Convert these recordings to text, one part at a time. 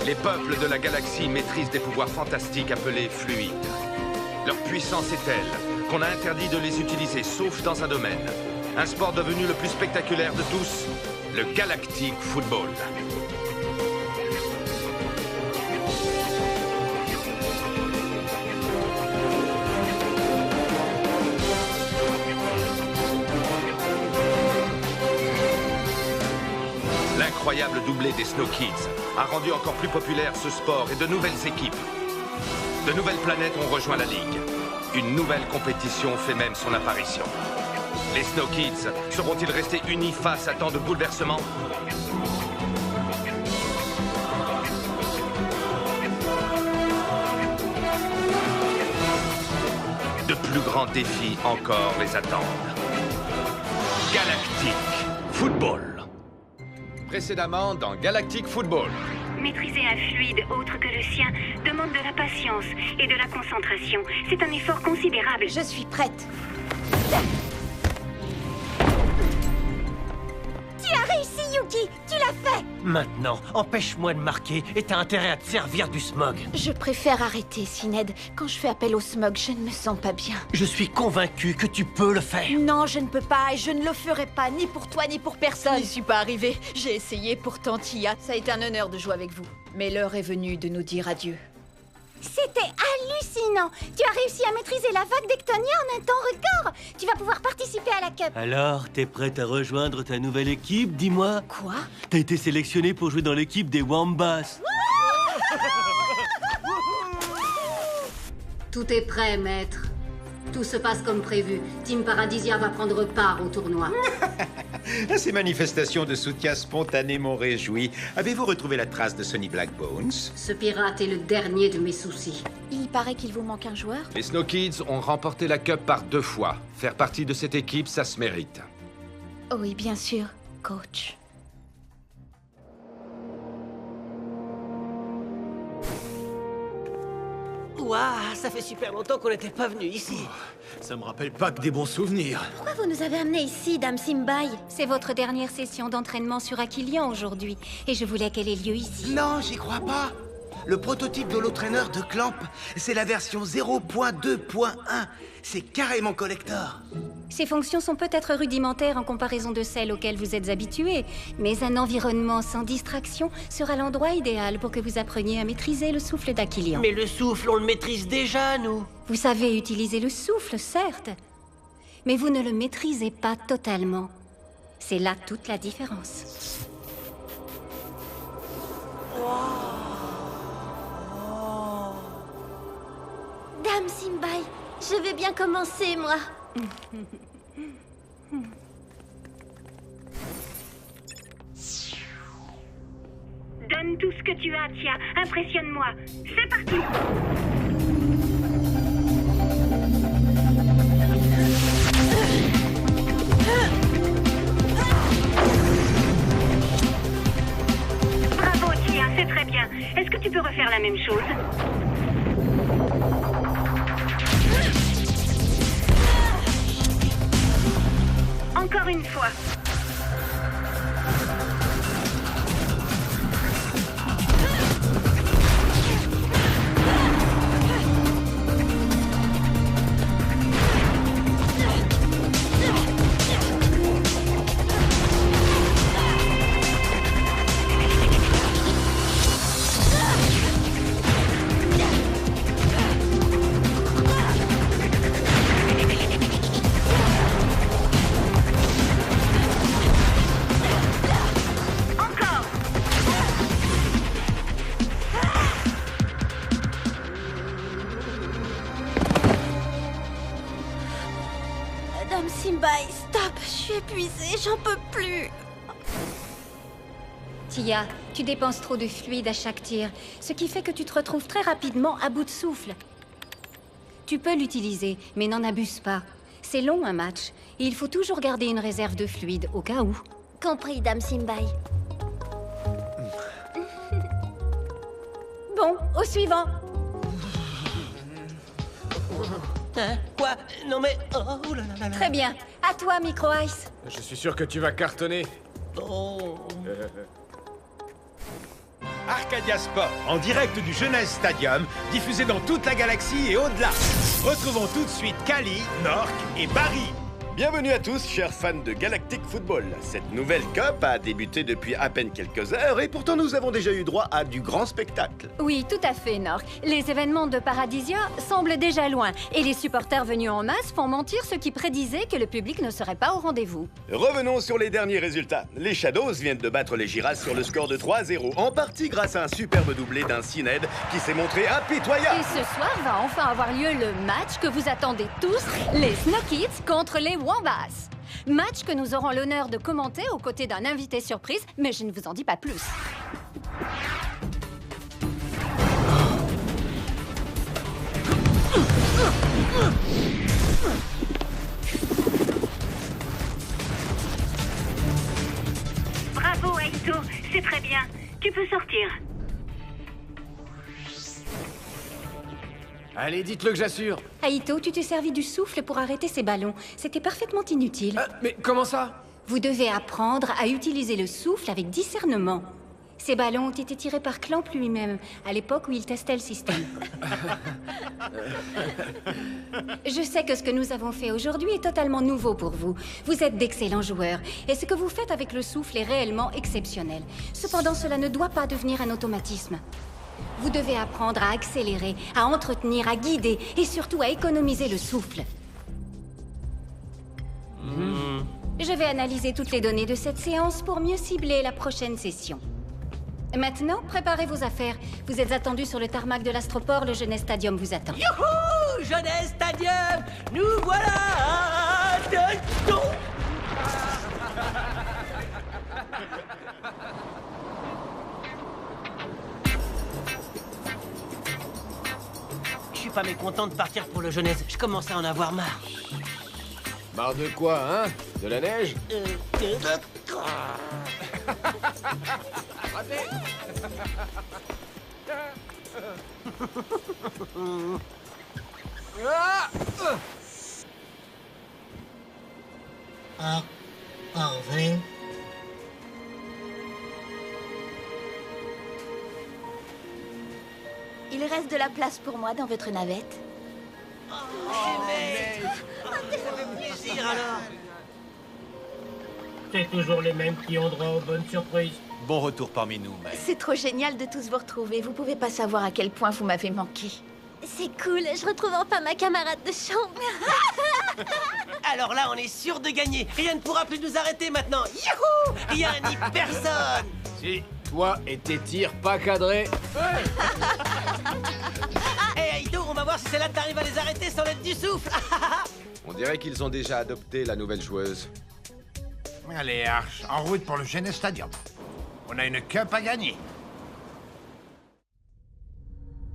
Les peuples de la galaxie maîtrisent des pouvoirs fantastiques appelés fluides. Leur puissance est telle qu'on a interdit de les utiliser, sauf dans un domaine. Un sport devenu le plus spectaculaire de tous, le Galactic Football. L'incroyable doublé des Snow Kids a rendu encore plus populaire ce sport et de nouvelles équipes. De nouvelles planètes ont rejoint la Ligue. Une nouvelle compétition fait même son apparition. Les Snow Kids seront-ils restés unis face à tant de bouleversements? De plus grands défis encore les attendent. Galactic Football. Précédemment dans Galactic Football. Maîtriser un fluide autre que le sien demande de la patience et de la concentration. C'est un effort considérable. Je suis prête. Tu as réussi, Yuki! Tu l'as fait! Maintenant, empêche-moi de marquer et t'as intérêt à te servir du smog. Je préfère arrêter, Sined. Quand je fais appel au smog, je ne me sens pas bien. Je suis convaincu que tu peux le faire. Non, je ne peux pas et je ne le ferai pas, ni pour toi, ni pour personne. Je n'y suis pas arrivée. J'ai essayé pourtant, Tia. Ça a été un honneur de jouer avec vous. Mais l'heure est venue de nous dire adieu. C'était hallucinant! Tu as réussi à maîtriser la vague d'Ectonia en un temps record! Tu vas pouvoir participer à la Cup! Alors, t'es prête à rejoindre ta nouvelle équipe, dis-moi? Quoi? T'as été sélectionné pour jouer dans l'équipe des Wombats. Tout est prêt, maître. Tout se passe comme prévu. Team Paradisia va prendre part au tournoi. Ces manifestations de soutien spontané m'ont réjoui. Avez-vous retrouvé la trace de Sonny Blackbones? Ce pirate est le dernier de mes soucis. Il paraît qu'il vous manque un joueur? Les Snow Kids ont remporté la Cup par 2 fois. Faire partie de cette équipe, ça se mérite. Oui, bien sûr, coach. Ouah, ça fait super longtemps qu'on n'était pas venu ici. Ça me rappelle pas que des bons souvenirs. Pourquoi vous nous avez amenés ici, Dame Simbai? C'est votre dernière session d'entraînement sur Aquilian aujourd'hui. Et je voulais qu'elle ait lieu ici. Non, j'y crois pas. Le prototype d'holotrainer de Clamp, c'est la version 0.2.1. C'est carrément collector. Ses fonctions sont peut-être rudimentaires en comparaison de celles auxquelles vous êtes habitués, mais un environnement sans distraction sera l'endroit idéal pour que vous appreniez à maîtriser le souffle d'Aquilian. Mais le souffle, on le maîtrise déjà, nous. Vous savez utiliser le souffle, certes, mais vous ne le maîtrisez pas totalement. C'est là toute la différence. Dame Simbai, je vais bien commencer, moi. Donne tout ce que tu as, Tia. Impressionne-moi. C'est parti. Bravo, Tia. C'est très bien. Est-ce que tu peux refaire la même chose? Encore une fois. Dame Simbai, stop, je suis épuisée, j'en peux plus. Tia, tu dépenses trop de fluide à chaque tir, ce qui fait que tu te retrouves très rapidement à bout de souffle. Tu peux l'utiliser, mais n'en abuse pas. C'est long un match, et il faut toujours garder une réserve de fluide au cas où. Compris, Dame Simbai. Bon, au suivant. Hein? Quoi? Non mais... Oh là là là là. Très bien. À toi, Micro Ice. Je suis sûr que tu vas cartonner. Oh. Arcadia Sport, en direct du Jeunesse Stadium, diffusé dans toute la galaxie et au-delà. Retrouvons tout de suite Kali, Nork et Barry. Bienvenue à tous, chers fans de Galactic Football. Cette nouvelle Cup a débuté depuis à peine quelques heures et pourtant nous avons déjà eu droit à du grand spectacle. Oui, tout à fait, Nork. Les événements de Paradisia semblent déjà loin, et les supporters venus en masse font mentir ceux qui prédisaient que le public ne serait pas au rendez-vous. Revenons sur les derniers résultats. Les Shadows viennent de battre les Giras sur le score de 3-0, en partie grâce à un superbe doublé d'un Syned qui s'est montré impitoyable. Et ce soir va enfin avoir lieu le match que vous attendez tous, les Snow Kids contre les Wombats. Match que nous aurons l'honneur de commenter aux côtés d'un invité surprise, mais je ne vous en dis pas plus. Bravo, Aito, c'est très bien. Tu peux sortir. Allez, dites-le que j'assure. Aito, tu t'es servi du souffle pour arrêter ces ballons. C'était parfaitement inutile. Mais comment ça? Vous devez apprendre à utiliser le souffle avec discernement. Ces ballons ont été tirés par Clamp lui-même, à l'époque où il testait le système. Je sais que ce que nous avons fait aujourd'hui est totalement nouveau pour vous. Vous êtes d'excellents joueurs, et ce que vous faites avec le souffle est réellement exceptionnel. Cependant, cela ne doit pas devenir un automatisme. Vous devez apprendre à accélérer, à entretenir, à guider, et surtout à économiser le souffle. Je vais analyser toutes les données de cette séance pour mieux cibler la prochaine session. Maintenant, préparez vos affaires. Vous êtes attendus sur le tarmac de l'Astroport, le Jeunesse Stadium vous attend. Youhou! Jeunesse Stadium! Nous voilà! Je suis pas mécontent de partir pour le Jeunesse. Je commence à en avoir marre. Marre de quoi, hein? De la neige? En vrai. Il reste de la place pour moi dans votre navette. Plaisir alors! C'est toujours les mêmes qui ont droit aux bonnes surprises. Bon retour parmi nous, May. C'est trop génial de tous vous retrouver. Vous pouvez pas savoir à quel point vous m'avez manqué. C'est cool, je retrouve enfin ma camarade de chambre. Alors là, on est sûr de gagner. Rien ne pourra plus nous arrêter maintenant. Youhou! Rien ni personne! Si, toi et tes tirs pas cadrés. Hey Aito, on va voir si celle-là t'arrive à les arrêter sans l'aide du souffle. On dirait qu'ils ont déjà adopté la nouvelle joueuse. Allez, Arch, en route pour le Jeunesse Stadium. On a une cup à gagner.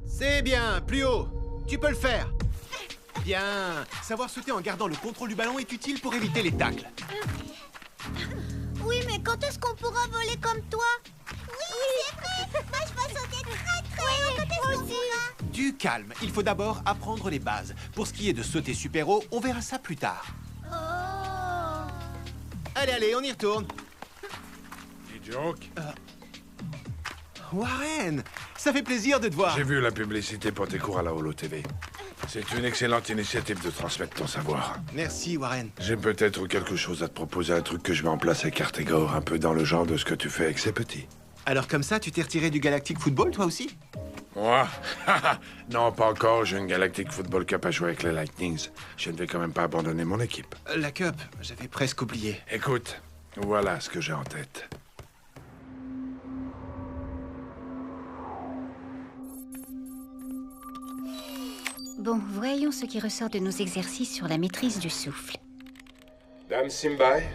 C'est bien, plus haut. Tu peux le faire. Bien. Savoir sauter en gardant le contrôle du ballon est utile pour éviter les tacles. Oui, mais quand est-ce qu'on pourra voler comme toi? Oui, c'est vrai. Moi, je vais sauter très haut. Quand est-ce qu'on pourra? Du calme. Il faut d'abord apprendre les bases. Pour ce qui est de sauter super haut, on verra ça plus tard. Oh. Allez, on y retourne. Dis donc. Warren, ça fait plaisir de te voir. J'ai vu la publicité pour tes cours à la Holo TV. C'est une excellente initiative de transmettre ton savoir. Merci, Warren. J'ai peut-être quelque chose à te proposer, un truc que je mets en place avec Artegor, un peu dans le genre de ce que tu fais avec ces petits. Alors comme ça, tu t'es retiré du Galactic Football, toi aussi? Moi? Non, pas encore. J'ai une Galactic Football Cup à jouer avec les Lightnings. Je ne vais quand même pas abandonner mon équipe. La Cup, j'avais presque oublié. Écoute, voilà ce que j'ai en tête. Bon, voyons ce qui ressort de nos exercices sur la maîtrise du souffle. Dame Simbai?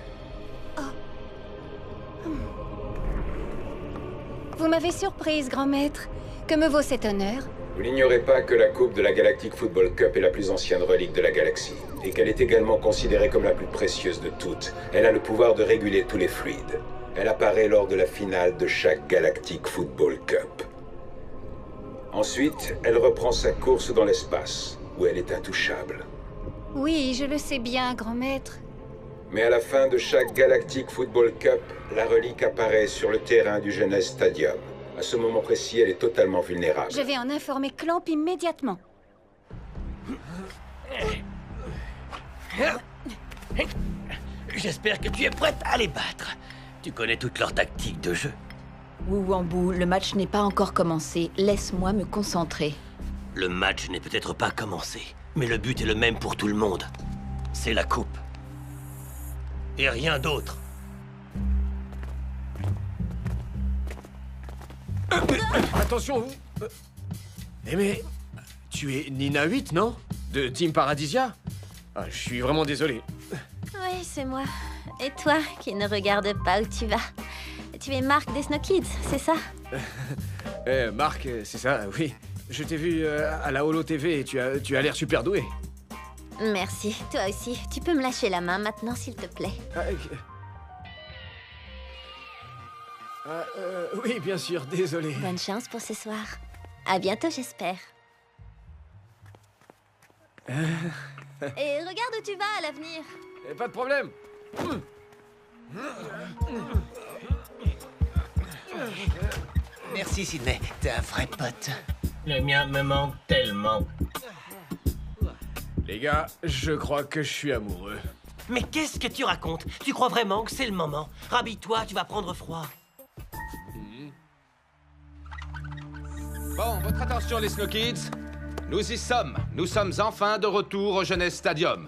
Vous m'avez surprise, grand maître. Que me vaut cet honneur? Vous n'ignorez pas que la Coupe de la Galactic Football Cup est la plus ancienne relique de la galaxie, et qu'elle est également considérée comme la plus précieuse de toutes. Elle a le pouvoir de réguler tous les fluides. Elle apparaît lors de la finale de chaque Galactic Football Cup. Ensuite, elle reprend sa course dans l'espace, où elle est intouchable. Oui, je le sais bien, grand maître. Mais à la fin de chaque Galactic Football Cup, la relique apparaît sur le terrain du Jeunesse Stadium, À ce moment précis, elle est totalement vulnérable. Je vais en informer Clamp immédiatement. J'espère que tu es prête à les battre. Tu connais toutes leurs tactiques de jeu. Wu Wambu, le match n'est pas encore commencé. Laisse-moi me concentrer. Le match n'est peut-être pas commencé, mais le but est le même pour tout le monde. C'est la coupe. Et rien d'autre. Attention, vous. Mais tu es Nina 8, non? De Team Paradisia? Ah, je suis vraiment désolé. Oui, c'est moi. Et toi, qui ne regarde pas où tu vas? Tu es Marc des Snow Kids, c'est ça? Marc, c'est ça, oui. Je t'ai vu à la Holo TV et tu as l'air super doué. Merci, toi aussi. Tu peux me lâcher la main maintenant, s'il te plaît. Oui, bien sûr, désolé. Bonne chance pour ce soir. À bientôt, j'espère. Et regarde où tu vas à l'avenir. Pas de problème. Merci, Sydney. T'es un vrai pote. Le mien me manque tellement. Les gars, je crois que je suis amoureux. Mais qu'est-ce que tu racontes? Tu crois vraiment que c'est le moment? Rhabille-toi, tu vas prendre froid. Bon, votre attention les Snow Kids. Nous y sommes. Nous sommes enfin de retour au Jeunesse Stadium.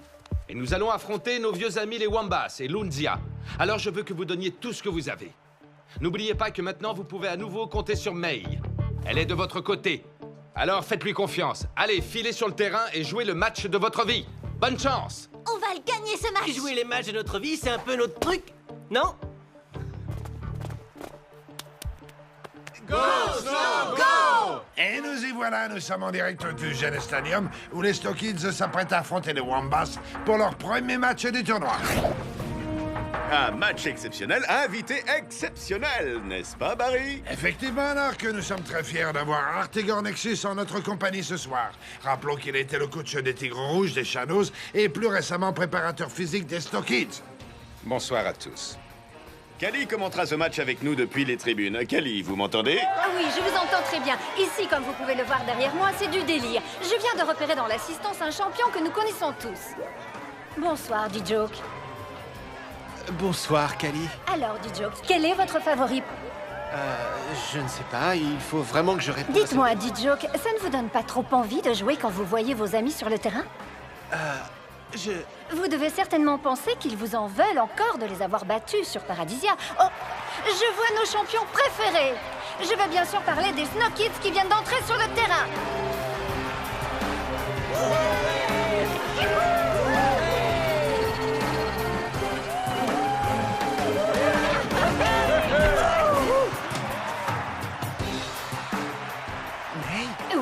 Et nous allons affronter nos vieux amis les Wombats et Lundia. Alors je veux que vous donniez tout ce que vous avez. N'oubliez pas que maintenant vous pouvez à nouveau compter sur May. Elle est de votre côté. Alors faites-lui confiance. Allez, filez sur le terrain et jouez le match de votre vie. Bonne chance! On va le gagner ce match! Jouer les matchs de notre vie, c'est un peu notre truc, non? Go, Snow, go! Et nous y voilà, nous sommes en direct du Jeunesse Stadium où les Snow Kids s'apprêtent à affronter les Wombats pour leur premier match du tournoi. Un match exceptionnel, invité exceptionnel, n'est-ce pas, Barry? Effectivement, alors que nous sommes très fiers d'avoir Artigor Nexus en notre compagnie ce soir. Rappelons qu'il était le coach des Tigres Rouges, des Shadows, et plus récemment préparateur physique des Snow Kids. Bonsoir à tous. Kali commentera ce match avec nous depuis les tribunes. Kali, vous m'entendez? Ah oui, je vous entends très bien. Ici, comme vous pouvez le voir derrière moi, c'est du délire. Je viens de repérer dans l'assistance un champion que nous connaissons tous. Bonsoir, D-Joke. Bonsoir, Kali. Alors, D-Joke, quel est votre favori? Je ne sais pas, il faut vraiment que je réponde. Dites-moi, D-Joke, ça ne vous donne pas trop envie de jouer quand vous voyez vos amis sur le terrain? Vous devez certainement penser qu'ils vous en veulent encore de les avoir battus sur Paradisia. Oh, je vois nos champions préférés. Je veux bien sûr parler des Snow Kids qui viennent d'entrer sur le terrain.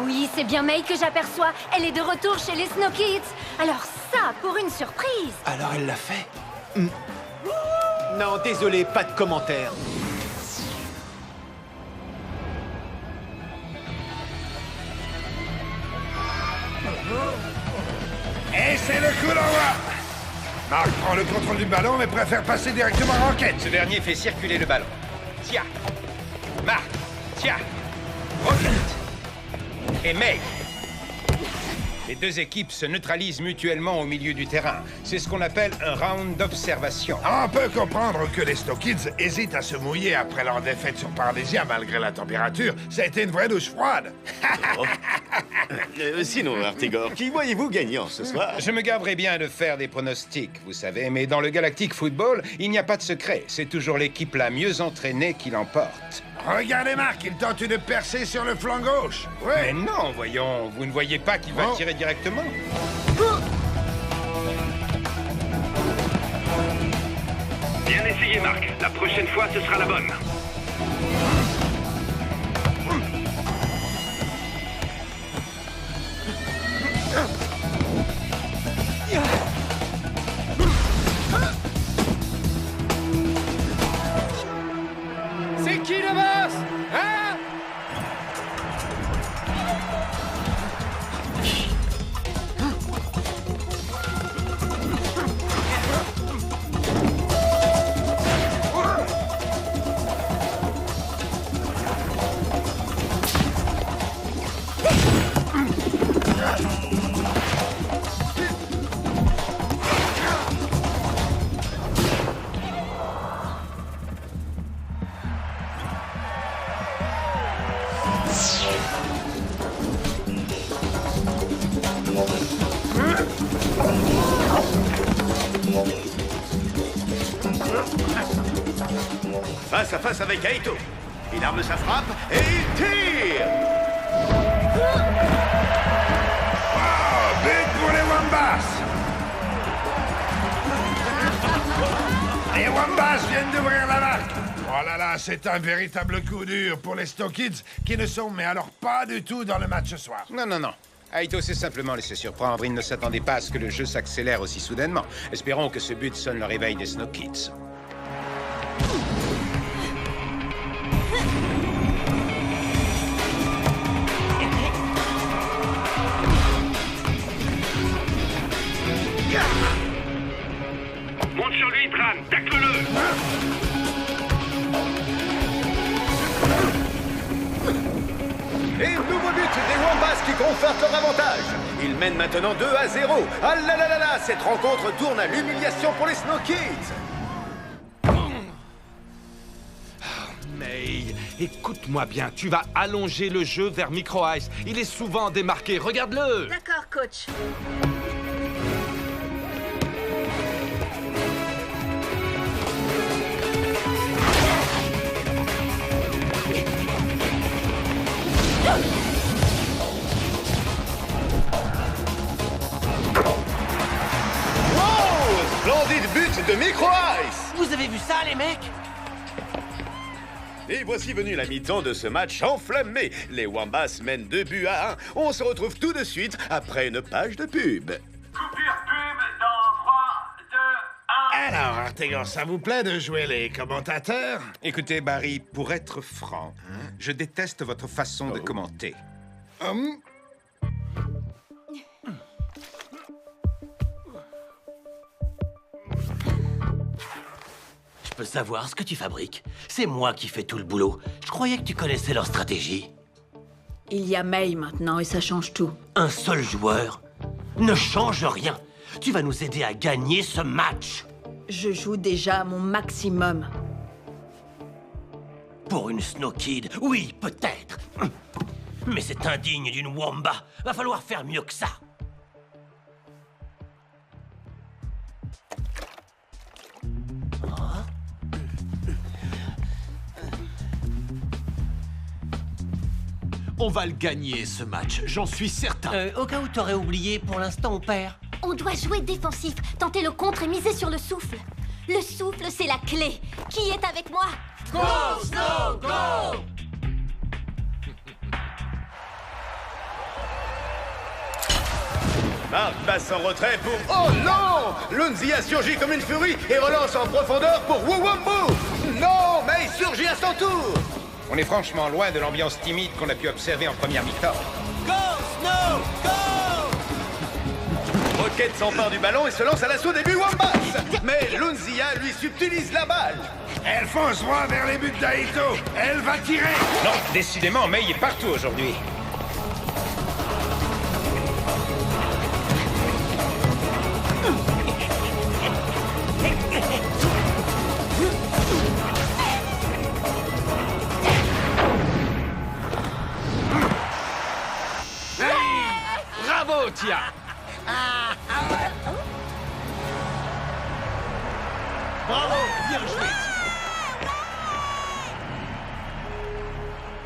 Oui, c'est bien May que j'aperçois. Elle est de retour chez les Snow Kids. Alors ça, pour une surprise. Alors elle l'a fait? Non, désolé, pas de commentaire. Et c'est le coup d'envoi! Marc prend le contrôle du ballon mais préfère passer directement en enquête. Ce dernier fait circuler le ballon. Tiens. Marc. Tiens. Rocket. Et May. Les deux équipes se neutralisent mutuellement au milieu du terrain. C'est ce qu'on appelle un round d'observation. On peut comprendre que les Snow Kids hésitent à se mouiller après leur défaite sur Paradisia malgré la température. Ça a été une vraie douche froide. Sinon, Artigor, qui voyez-vous gagnant ce soir? Je me gaverais bien de faire des pronostics, vous savez, mais dans le Galactic Football, il n'y a pas de secret. C'est toujours l'équipe la mieux entraînée qui l'emporte. Regardez Marc, il tente une percée sur le flanc gauche. Oui. Mais non, voyons, vous ne voyez pas qu'il va tirer directement? Bien essayé, Marc. La prochaine fois, ce sera la bonne. C'est qui le boss? Hein? avec Aito. Il arme sa frappe et il tire. Oh, but pour les Wombats. Les Wombats viennent d'ouvrir la marque. Oh là là, c'est un véritable coup dur pour les Snow Kids qui ne sont, mais alors pas du tout dans le match ce soir. Non, non, non. Aito s'est simplement laissé surprendre. Il ne s'attendait pas à ce que le jeu s'accélère aussi soudainement. Espérons que ce but sonne le réveil des Snow Kids. Monte sur lui, Tran, tacle-le. Et nouveau but des Wombats qui confortent leur avantage. Ils mènent maintenant 2-0. Ah là là là là, cette rencontre tourne à l'humiliation pour les Snow Kids. May, écoute-moi bien, tu vas allonger le jeu vers Micro Ice. Il est souvent démarqué, regarde-le. D'accord, coach. Wow, splendide but de Micro Ice. Vous avez vu ça, les mecs? Et voici venu la mi-temps de ce match enflammé. Les Wombats mènent 2-1. On se retrouve tout de suite après une page de pub. Alors, Artegan, ça vous plaît de jouer les commentateurs? Écoutez, Barry, pour être franc, je déteste votre façon de commenter. Je peux savoir ce que tu fabriques. C'est moi qui fais tout le boulot. Je croyais que tu connaissais leur stratégie. Il y a May maintenant et ça change tout. Un seul joueur ne change rien. Tu vas nous aider à gagner ce match. Je joue déjà à mon maximum. Pour une Snow Kid, oui, peut-être. Mais c'est indigne d'une Womba. Va falloir faire mieux que ça. On va le gagner, ce match, j'en suis certain. Au cas où t'aurais oublié, pour l'instant, on perd. On doit jouer défensif, tenter le contre et miser sur le souffle. Le souffle, c'est la clé. Qui est avec moi? Go, Snow, go! Marc passe en retrait pour... Oh non! Lunzi a surgi comme une furie et relance en profondeur pour Wuwambu! Non, mais il surgit à son tour! On est franchement loin de l'ambiance timide qu'on a pu observer en première mi-temps. Go, Snow, go! Rocket s'empare du ballon et se lance à l'assaut des Wombats. Mais Lunzia lui subtilise la balle. Elle fonce droit vers les buts d'Aito. Elle va tirer. Non, décidément, May est partout aujourd'hui. Bravo, Tia. Bravo, bien joué.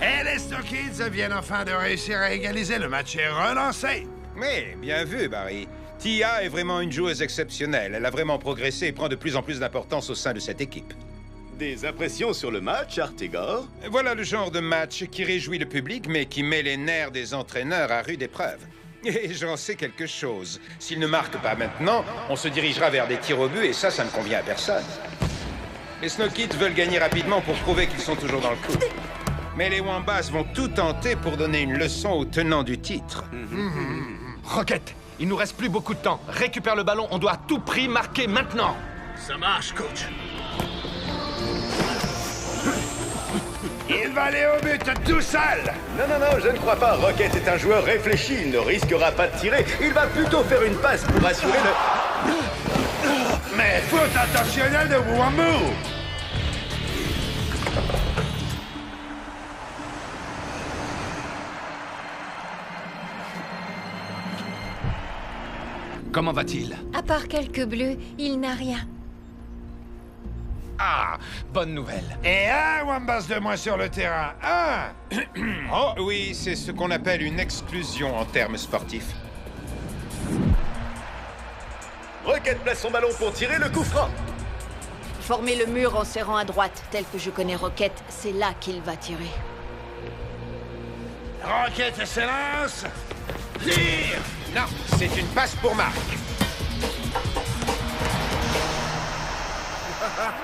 Et les Snow Kids viennent enfin de réussir à égaliser. Le match est relancé. Mais bien vu, Barry. Tia est vraiment une joueuse exceptionnelle. Elle a vraiment progressé et prend de plus en plus d'importance au sein de cette équipe. Des impressions sur le match, Artegor? Voilà le genre de match qui réjouit le public, mais qui met les nerfs des entraîneurs à rude épreuve. Et j'en sais quelque chose. S'ils ne marquent pas maintenant, on se dirigera vers des tirs au but, et ça ne convient à personne. Les Snow Kids veulent gagner rapidement pour prouver qu'ils sont toujours dans le coup. Mais les Wombats vont tout tenter pour donner une leçon aux tenants du titre. Rocket, il nous reste plus beaucoup de temps. Récupère le ballon, on doit à tout prix marquer maintenant. Ça marche, coach. Il va aller au but tout seul. Non, non, non, je ne crois pas. Rocket est un joueur réfléchi. Il ne risquera pas de tirer. Il va plutôt faire une passe pour assurer le... Mais faute intentionnelle de Wuwambu. Comment va-t-il? À part quelques bleus, il n'a rien. Ah, bonne nouvelle. Et un Wambas de moins sur le terrain. Un. Oh oui, c'est ce qu'on appelle une exclusion en termes sportifs. Rocket place son ballon pour tirer le coup franc. Formez le mur en serrant à droite, tel que je connais Rocket, c'est là qu'il va tirer. Rocket s'élance. Tire. Non, c'est une passe pour Marc.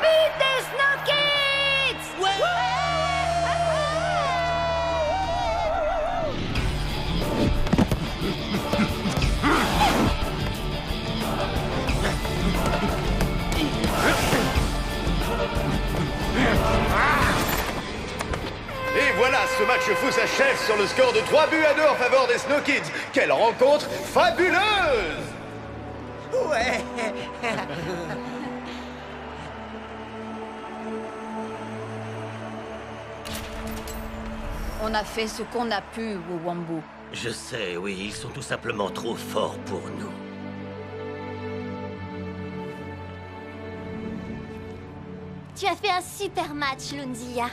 Vite des Snow Kids! Et voilà, ce match fou s'achève sur le score de 3-2 en faveur des Snow Kids. Quelle rencontre fabuleuse! Ouais. On a fait ce qu'on a pu, Wowambo. Je sais, oui, ils sont tout simplement trop forts pour nous. Tu as fait un super match, Lunzilla.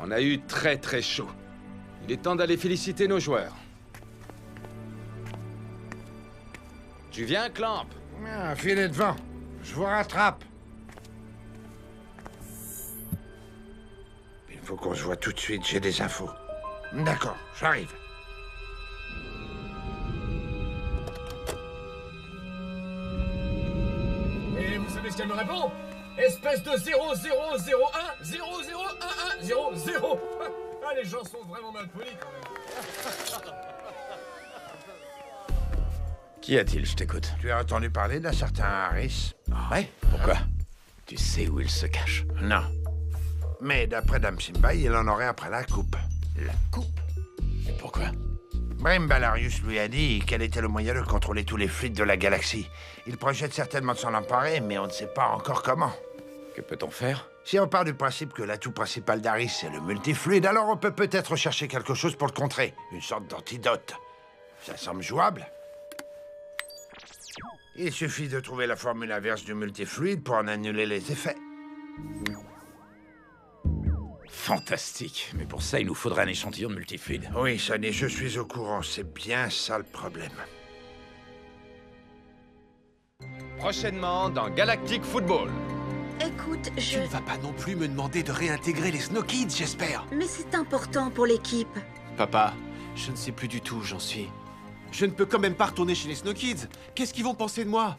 On a eu très très chaud. Il est temps d'aller féliciter nos joueurs. Tu viens, Clamp? Ah, filez devant. Je vous rattrape. Il faut qu'on se voit tout de suite, j'ai des infos. D'accord, j'arrive. Et vous savez ce qu'elle me répond? Espèce de 0001 0011 00. Ah, les gens sont vraiment mal polis quand même. Qu'y a-t-il, je t'écoute? Tu as entendu parler d'un certain Harris? Ouais? Pourquoi? Tu sais où il se cache? Non. Mais d'après Dame Simba, il en aurait après la coupe. La coupe? Et pourquoi? Brim Balarius lui a dit quel était le moyen de contrôler tous les fluides de la galaxie. Il projette certainement de s'en emparer, mais on ne sait pas encore comment. Que peut-on faire? Si on part du principe que l'atout principal d'Harris, c'est le multifluide, alors on peut peut-être chercher quelque chose pour le contrer. Une sorte d'antidote. Ça semble jouable. Il suffit de trouver la formule inverse du multifluide pour en annuler les effets. Fantastique. Mais pour ça, il nous faudrait un échantillon de multifluide. Oui, Sonny, je suis au courant. C'est bien ça le problème. Prochainement dans Galactic Football. Écoute, Tu ne vas pas non plus me demander de réintégrer les Snow Kids, j'espère. Mais c'est important pour l'équipe. Papa, je ne sais plus du tout où j'en suis. Je ne peux quand même pas retourner chez les Snow Kids. Qu'est-ce qu'ils vont penser de moi?